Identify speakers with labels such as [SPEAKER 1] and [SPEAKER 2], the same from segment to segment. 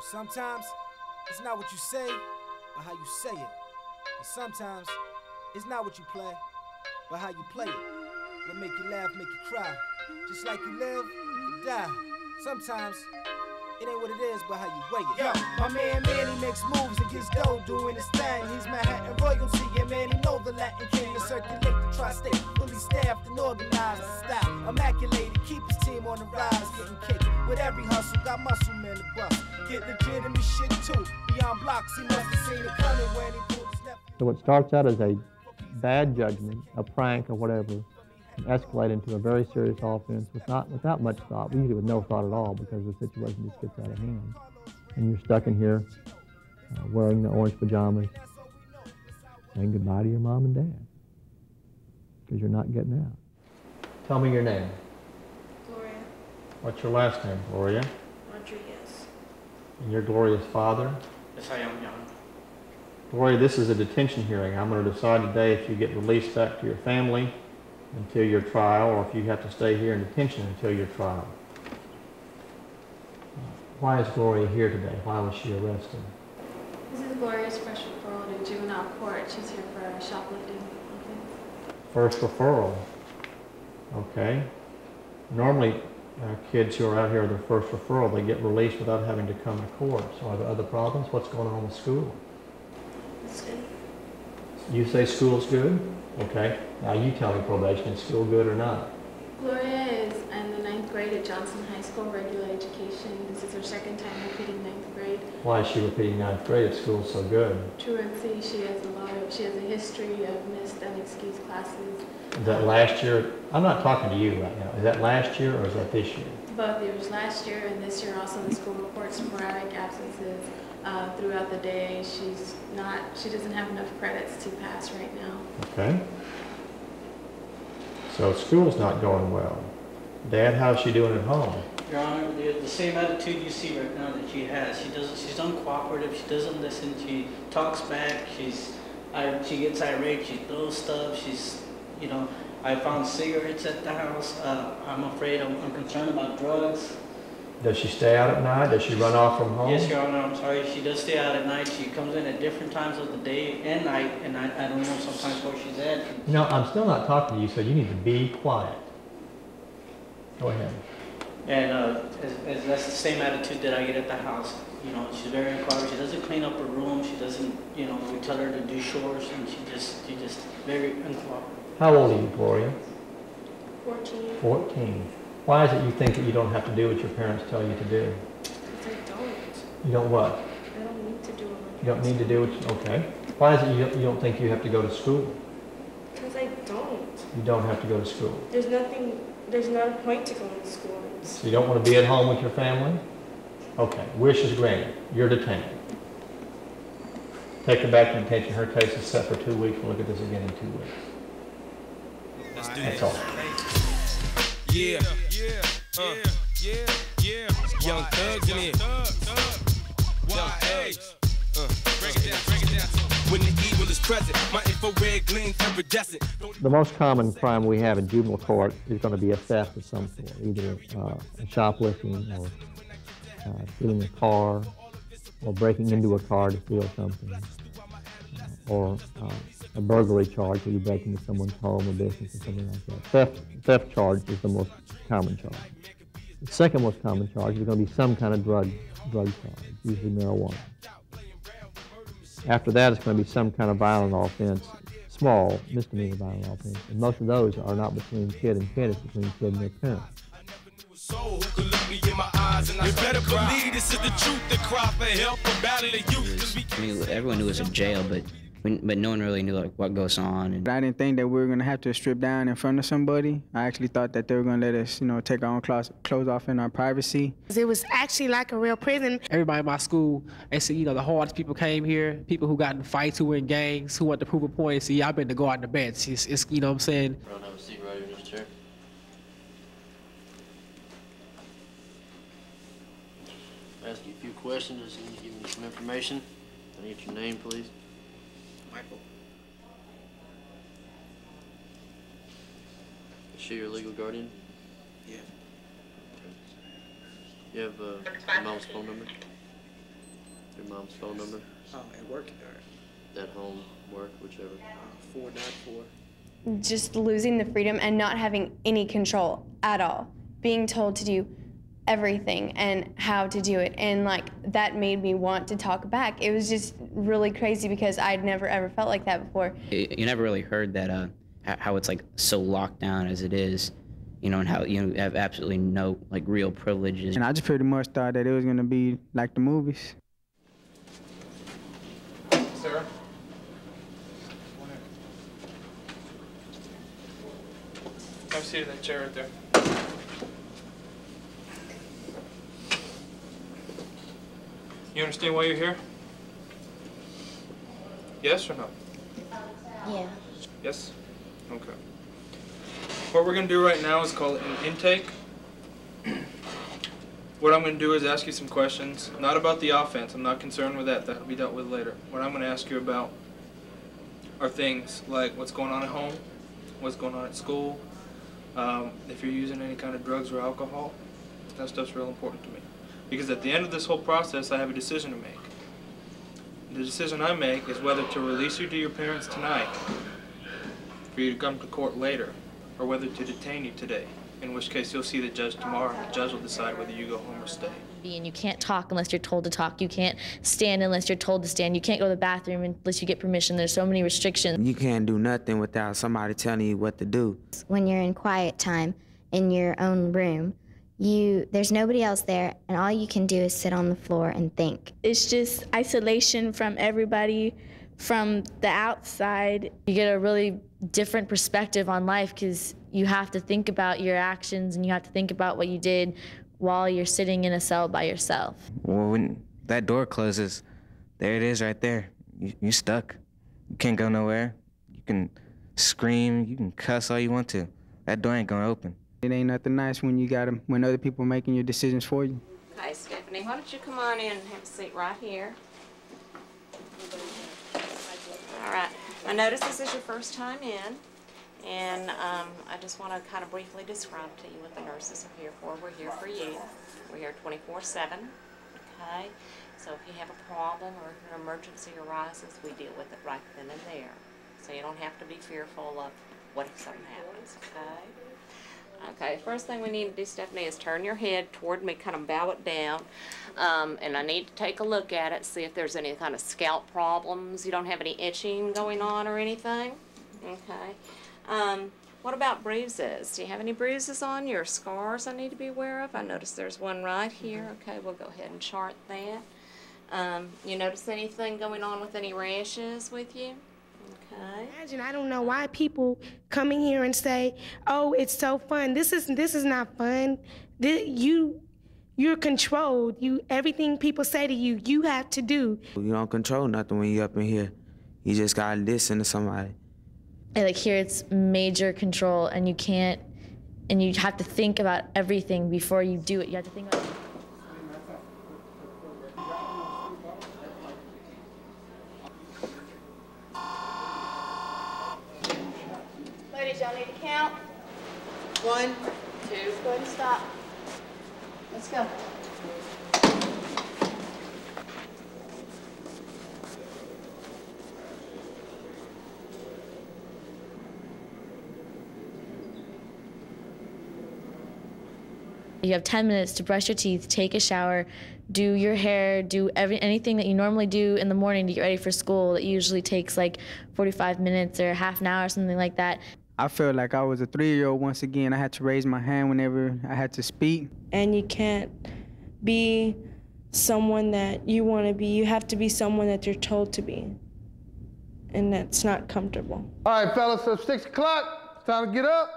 [SPEAKER 1] Sometimes it's not what you say, but how you say it. And sometimes it's not what you play, but how you play it. What make you laugh, make you cry. Just like you live, you die. Sometimes it ain't what it is, but how you weigh it. Yo, my man Manny makes moves and gets dough doing his thing. He's Manhattan royalty, and man, he know the Latin king to circulate the tri-state, fully staffed and organized. Style immaculated, keep his team on the rise, getting cake with every hustle. Got muscle man to bust, get legitimate shit too. Beyond blocks, he must have seen it coming when he pulled his left.
[SPEAKER 2] So what starts out as a bad judgment, a prank or whatever, can escalate into a very serious offense without much thought, usually with no thought at all, because the situation just gets out of hand. And you're stuck in here wearing the orange pajamas, saying goodbye to your mom and dad, because you're not getting out. Tell me your name.
[SPEAKER 3] Gloria.
[SPEAKER 2] What's your last name, Gloria?
[SPEAKER 3] Rodriguez.
[SPEAKER 2] And your Gloria's father?
[SPEAKER 4] Yes, I am young.
[SPEAKER 2] Gloria, this is a detention hearing. I'm going to decide today if you get released back to your family until your trial, or if you have to stay here in detention until your trial. Why is Gloria here today? Why was she arrested?
[SPEAKER 3] This is Gloria's first referral to juvenile court. She's here for shoplifting.
[SPEAKER 2] First referral. Okay. Normally, kids who are out here, their first referral, they get released without having to come to court. So are there other problems? What's going on with school?
[SPEAKER 3] It's good.
[SPEAKER 2] You say school's good? Okay. Now you tell me, probation, is school good or not?
[SPEAKER 3] Gloria is in the 9th grade at Johnson High School, regular education. This is her second time repeating 9th grade.
[SPEAKER 2] Why is she repeating 9th grade if school's so good?
[SPEAKER 3] Truancy, she has a history of missed unexcused classes.
[SPEAKER 2] Is that last year? I'm not talking to you right now. Is that last year or is that this year?
[SPEAKER 3] Both years, last year and this year. Also, the school reports sporadic absences throughout the day. She doesn't have enough credits to pass right now.
[SPEAKER 2] Okay. So school's not going well. Dad, how's she doing at home?
[SPEAKER 4] Your Honor, the same attitude you see right now that she has. She's uncooperative. She doesn't listen. She talks back. She gets irate. She throws stuff. I found cigarettes at the house. I'm concerned about drugs.
[SPEAKER 2] Does she stay out at night? Does she run off from home?
[SPEAKER 4] Yes, Your Honor, I'm sorry. She does stay out at night. She comes in at different times of the day and night, and I don't know sometimes where she's at.
[SPEAKER 2] No, I'm still not talking to you, so you need to be quiet. Go ahead.
[SPEAKER 4] And that's the same attitude that I get at the house. She's very uncooperative. She doesn't clean up her room. She doesn't, we tell her to do chores, and she just very uncooperative.
[SPEAKER 2] How old are you, Gloria?
[SPEAKER 3] 14.
[SPEAKER 2] 14. Why is it you think that you don't have to do what your parents tell you to do?
[SPEAKER 3] Because I don't.
[SPEAKER 2] You don't what?
[SPEAKER 3] I don't need to do what my
[SPEAKER 2] You don't
[SPEAKER 3] parents
[SPEAKER 2] need to do what okay. Why is it you don't think you have to go to school?
[SPEAKER 3] Because I don't.
[SPEAKER 2] You don't have to go to school.
[SPEAKER 3] There's not a point to going to school.
[SPEAKER 2] So you don't want to be at home with your family? Okay, wish is granted. You're detained. Take her back to detention. Her case is set for 2 weeks. We'll look at this again in 2 weeks. That's all.
[SPEAKER 5] Yeah, Young Thugs in it. Break it down. When the evil is present, my infrared gleams iridescent.
[SPEAKER 2] The most common crime we have in juvenile court is going to be a theft of some sort, either a shoplifting or stealing a car or breaking into a car to steal something, or a burglary charge where you break into someone's home or business or something like that. Theft charge is the most common charge. The second most common charge is going to be some kind of drug charge, usually marijuana. After that, it's going to be some kind of violent offense, small misdemeanor violent offense. And most of those are not between kid and kid, it's between kid and their parents.
[SPEAKER 5] You better believe this is the truth, the cry for help from battling youth.
[SPEAKER 6] I mean, everyone knew it was a jail, but no one really knew like what goes on. And
[SPEAKER 7] I didn't think that we were gonna have to strip down in front of somebody. I actually thought that they were gonna let us, take our own clothes off in our privacy.
[SPEAKER 8] It was actually like a real prison.
[SPEAKER 9] Everybody in my school, they said, the hardest people came here, people who got in fights, who were in gangs, who want to prove a point. See, I've been to go out in the bench. It's what I'm saying.
[SPEAKER 10] Have a seat right in this chair. I'll ask you a few questions, just need to give me some information. I need your name, please.
[SPEAKER 6] Michael.
[SPEAKER 10] Is she your legal guardian?
[SPEAKER 6] Yeah.
[SPEAKER 10] Okay. You have your mom's phone number? Your mom's phone number?
[SPEAKER 9] At work or
[SPEAKER 10] At home, work, whichever.
[SPEAKER 9] 494.
[SPEAKER 11] Just losing the freedom and not having any control at all. Being told to do everything and how to do it. And like that made me want to talk back. It was just really crazy because I'd never ever felt like that before.
[SPEAKER 6] You never really heard that how it's like so locked down as it is, you know, and how you have absolutely no like real privileges.
[SPEAKER 7] And I just pretty much thought that it was gonna be like the movies.
[SPEAKER 12] Sarah? Have a seat in that chair right there. You understand why you're here? Yes or no?
[SPEAKER 11] Yeah.
[SPEAKER 12] Yes? Okay. What we're going to do right now is call it an intake. What I'm going to do is ask you some questions, not about the offense. I'm not concerned with that. That'll be dealt with later. What I'm going to ask you about are things like what's going on at home, what's going on at school, if you're using any kind of drugs or alcohol. That stuff's real important to me. Because at the end of this whole process, I have a decision to make. The decision I make is whether to release you to your parents tonight, for you to come to court later, or whether to detain you today, in which case you'll see the judge tomorrow, and the judge will decide whether you go home or stay.
[SPEAKER 13] And you can't talk unless you're told to talk. You can't stand unless you're told to stand. You can't go to the bathroom unless you get permission. There's so many restrictions.
[SPEAKER 14] You can't do nothing without somebody telling you what to do.
[SPEAKER 15] When you're in quiet time in your own room, there's nobody else there, and all you can do is sit on the floor and think.
[SPEAKER 8] It's just isolation from everybody from the outside.
[SPEAKER 13] You get a really different perspective on life because you have to think about your actions and you have to think about what you did while you're sitting in a cell by yourself.
[SPEAKER 14] Well, when that door closes, there it is right there. You're stuck. You can't go nowhere. You can scream, you can cuss all you want to. That door ain't gonna open.
[SPEAKER 7] It ain't nothing nice when other people are making your decisions for you.
[SPEAKER 16] Okay, Stephanie, why don't you come on in and have a seat right here. All right. I notice this is your first time in, and I just want to kind of briefly describe to you what the nurses are here for. We're here for you. We're here 24/7, okay? So if you have a problem or if an emergency arises, we deal with it right then and there. So you don't have to be fearful of what if something happens, okay? Okay, first thing we need to do, Stephanie, is turn your head toward me, kind of bow it down, and I need to take a look at it, see if there's any kind of scalp problems. You don't have any itching going on or anything? Okay. What about bruises? Do you have any bruises on you or scars I need to be aware of? I notice there's one right here. Okay, we'll go ahead and chart that. You notice anything going on with any rashes with you? Okay.
[SPEAKER 8] Imagine, I don't know why people come in here and say, "Oh, it's so fun." This is not fun. You're controlled. Everything people say to you, you have to do.
[SPEAKER 14] You don't control nothing when you're up in here. You just gotta listen to somebody.
[SPEAKER 13] Like here, it's major control, and you can't, and you have to think about everything before you do it. You have to think about.
[SPEAKER 8] Ladies, y'all need to count. 1, 2. Go ahead and stop. Let's go.
[SPEAKER 13] You have 10 minutes to brush your teeth, take a shower, do your hair, do anything that you normally do in the morning to get ready for school that usually takes like 45 minutes or half an hour or something like that.
[SPEAKER 7] I felt like I was a 3-year-old once again. I had to raise my hand whenever I had to speak.
[SPEAKER 17] And you can't be someone that you want to be. You have to be someone that you're told to be. And that's not comfortable.
[SPEAKER 18] All right, fellas, so 6 o'clock. It's time to get up.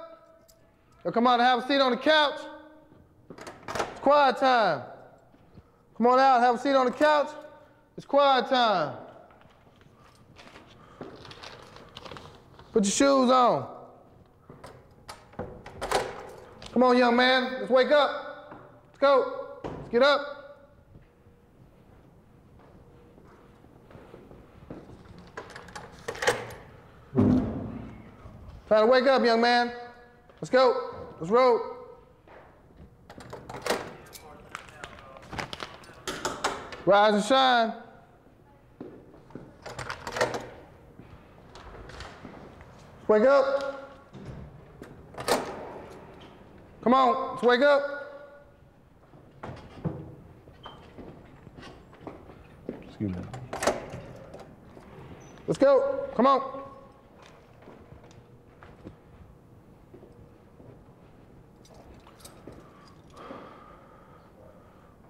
[SPEAKER 18] Now come on and have a seat on the couch. It's quiet time. Come on out, have a seat on the couch. It's quiet time. Put your shoes on. Come on, young man, let's wake up. Let's go, let's get up. Try to wake up, young man. Let's go, let's roll. Rise and shine. wake up. Come on, let's wake up. Excuse me. Let's go, come on.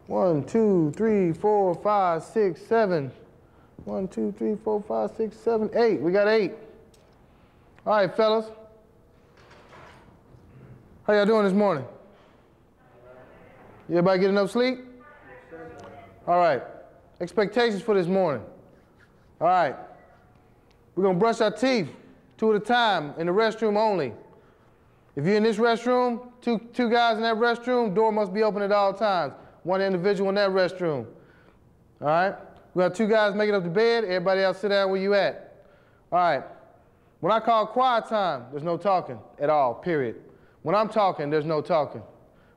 [SPEAKER 18] One, two, three, four, five, six, seven. 1, 2, 3, 4, 5, 6, 7, 8. We got 8. All right, fellas. How y'all doing this morning? Everybody get enough sleep? All right. Expectations for this morning. All right. We're going to brush our teeth 2 at a time in the restroom only. If you're in this restroom, two guys in that restroom, door must be open at all times. 1 individual in that restroom. All right? We got 2 guys making up the bed. Everybody else sit down where you at. All right. When I call quiet time, there's no talking at all, period. When I'm talking, there's no talking.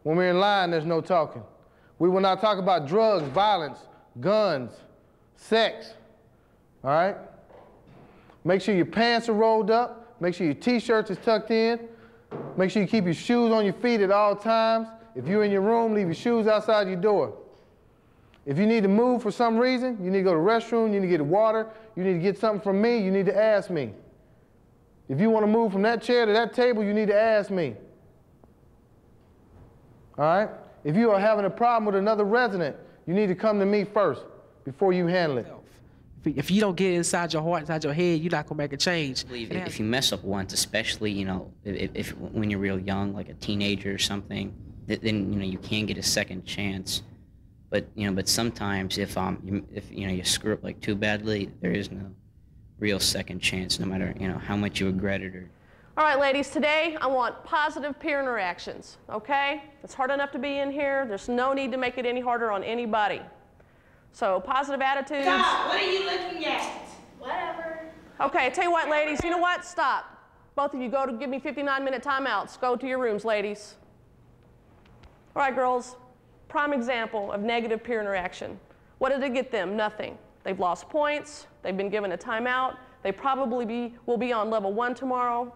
[SPEAKER 18] When we're in line, there's no talking. We will not talk about drugs, violence, guns, sex. All right? Make sure your pants are rolled up. Make sure your t-shirts is tucked in. Make sure you keep your shoes on your feet at all times. If you're in your room, leave your shoes outside your door. If you need to move for some reason, you need to go to the restroom, you need to get water, you need to get something from me, you need to ask me. If you want to move from that chair to that table, you need to ask me. All right? If you are having a problem with another resident, you need to come to me first before you handle it.
[SPEAKER 9] If you don't get inside your heart, inside your head, you're not gonna make a change.
[SPEAKER 6] If you mess up once, especially, you know, if when you're real young, like a teenager or something, then, you know, you can get a second chance. But, you know, but sometimes if you know, you screw up like too badly, there is no real second chance, no matter, you know, how much you regret it or.
[SPEAKER 19] All right, ladies, today I want positive peer interactions, okay? It's hard enough to be in here. There's no need to make it any harder on anybody. So positive attitudes.
[SPEAKER 8] Stop, what are you looking at? Whatever.
[SPEAKER 19] Okay, tell you what, ladies, you know what? Stop. Both of you go to give me 59-minute timeouts. Go to your rooms, ladies. All right, girls, prime example of negative peer interaction. What did it get them? Nothing. They've lost points. They've been given a timeout. They probably will be on level 1 tomorrow.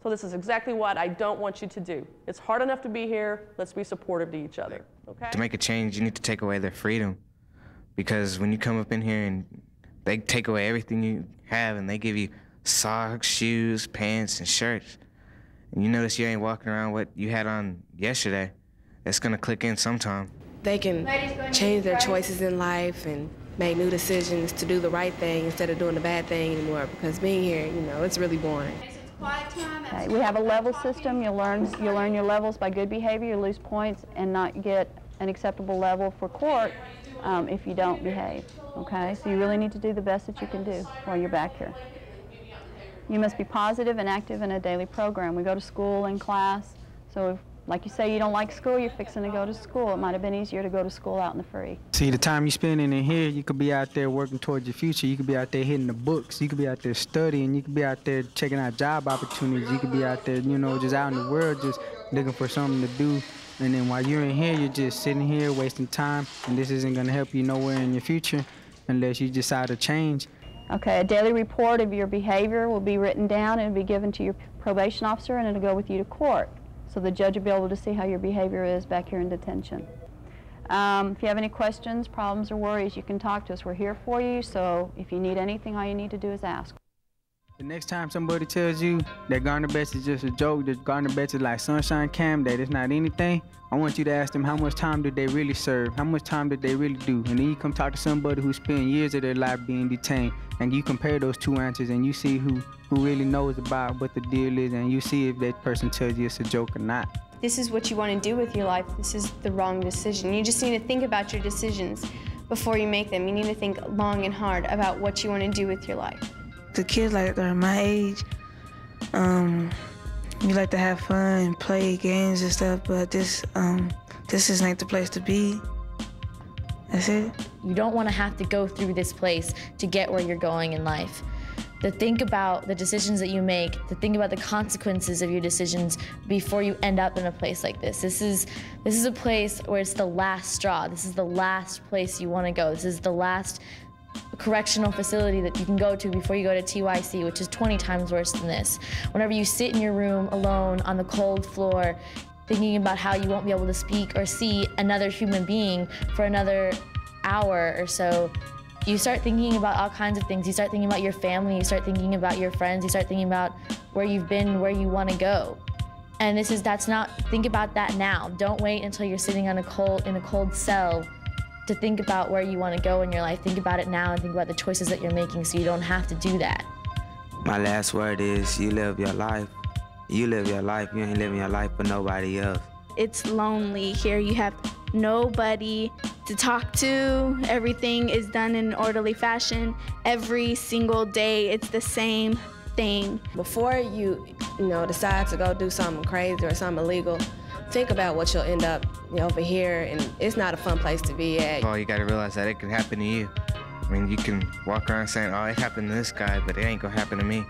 [SPEAKER 19] So this is exactly what I don't want you to do. It's hard enough to be here. Let's be supportive to each other, okay?
[SPEAKER 14] To make a change, you need to take away their freedom. Because when you come up in here and they take away everything you have and they give you socks, shoes, pants, and shirts, and you notice you ain't walking around what you had on yesterday, it's gonna click in sometime.
[SPEAKER 20] They can change their choices in life and make new decisions to do the right thing instead of doing the bad thing anymore, because being here, you know, it's really boring.
[SPEAKER 21] Okay, we have a level system. You'll learn your levels by good behavior. You lose points and not get an acceptable level for court if you don't behave. Okay, so you really need to do the best that you can do while you're back here. You must be positive and active in a daily program. We go to school and class, so if, like you say, you don't like school, you're fixing to go to school. It might have been easier to go to school out in the free.
[SPEAKER 7] See, the time you're spending in here, you could be out there working towards your future. You could be out there hitting the books. You could be out there studying. You could be out there checking out job opportunities. You could be out there, you know, just out in the world, just looking for something to do. And then while you're in here, you're just sitting here wasting time, and this isn't going to help you nowhere in your future unless you decide to change.
[SPEAKER 21] Okay, a daily report of your behavior will be written down and it'll be given to your probation officer, and it'll go with you to court. So the judge will be able to see how your behavior is back here in detention. If you have any questions, problems, or worries, you can talk to us. We're here for you, so if you need anything, all you need to do is ask.
[SPEAKER 7] The next time somebody tells you that Gardner Betts is just a joke, that Gardner Betts is like Sunshine Camp, that it's not anything, I want you to ask them how much time did they really serve, how much time did they really do, and then you come talk to somebody who spent years of their life being detained, and you compare those two answers, and you see who really knows about what the deal is, and you see if that person tells you it's a joke or not.
[SPEAKER 11] This is what you want to do with your life. This is the wrong decision. You just need to think about your decisions before you make them. You need to think long and hard about what you want to do with your life.
[SPEAKER 20] The kids like that are my age, we like to have fun and play games and stuff, but this isn't like the place to be. That's it.
[SPEAKER 13] You don't want to have to go through this place to get where you're going in life. To think about the decisions that you make, to think about the consequences of your decisions before you end up in a place like this. This is a place where it's the last straw. This is the last place you want to go. This is the last correctional facility that you can go to before you go to TYC, which is 20 times worse than this. Whenever you sit in your room alone on the cold floor, thinking about how you won't be able to speak or see another human being for another hour or so, you start thinking about all kinds of things. You start thinking about your family, you start thinking about your friends, you start thinking about where you've been, where you want to go. And think about that now. Don't wait until you're sitting in a cold cell to think about where you want to go in your life. Think about it now and think about the choices that you're making so you don't have to do that.
[SPEAKER 1] My last word is, you live your life. You live your life. You ain't living your life for nobody else.
[SPEAKER 22] It's lonely here. You have nobody to talk to. Everything is done in an orderly fashion. Every single day, it's the same thing.
[SPEAKER 20] Before you decide to go do something crazy or something illegal, think about what you'll end up over here, and it's not a fun place to be at.
[SPEAKER 14] Well, you gotta realize that it can happen to you. I mean, you can walk around saying, oh, it happened to this guy, but it ain't gonna happen to me.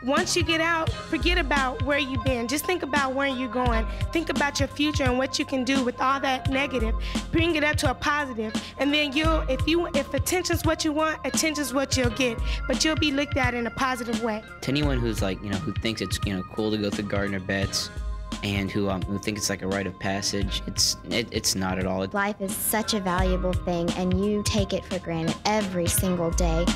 [SPEAKER 8] Once you get out, forget about where you've been. Just think about where you're going. Think about your future and what you can do with all that negative. Bring it up to a positive. And then if attention's what you want, attention's what you'll get. But you'll be looked at in a positive way.
[SPEAKER 6] To anyone who's who thinks it's cool to go through Gardner Betts, and who think it's like a rite of passage, it's not at all.
[SPEAKER 15] Life is such a valuable thing, and you take it for granted every single day.